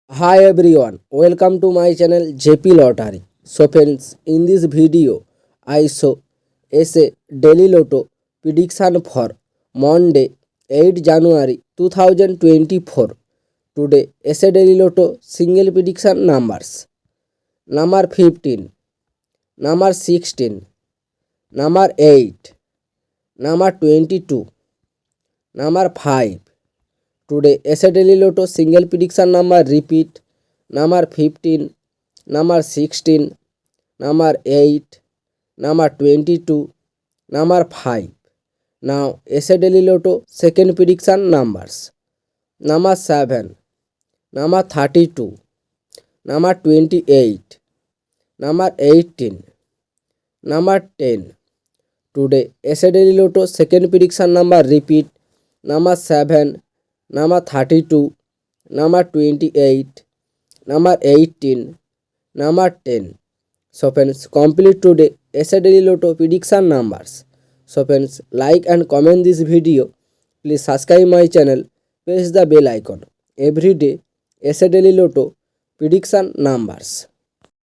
Hi everyone, welcome to my channel JP Lottery. So friends, in this video, I show a daily lotto prediction for Monday, 8 January 2024. Today, a daily lotto single prediction numbers. Number 15, number 16, number 8, number 22, number 5. Today, a daily lotto single prediction number repeat number 15, number 16, number 8, number 22, number 5. Now, a daily lotto second prediction numbers number 7, number 32, number 28, number 18, number 10. Today, a daily lotto second prediction number repeat number 7, number 32, number 28, number 18, number 10. So friends, complete today a daily lotto prediction numbers. So friends, like and comment this video. Please subscribe my channel. Press the bell icon. Every day a daily lotto prediction numbers.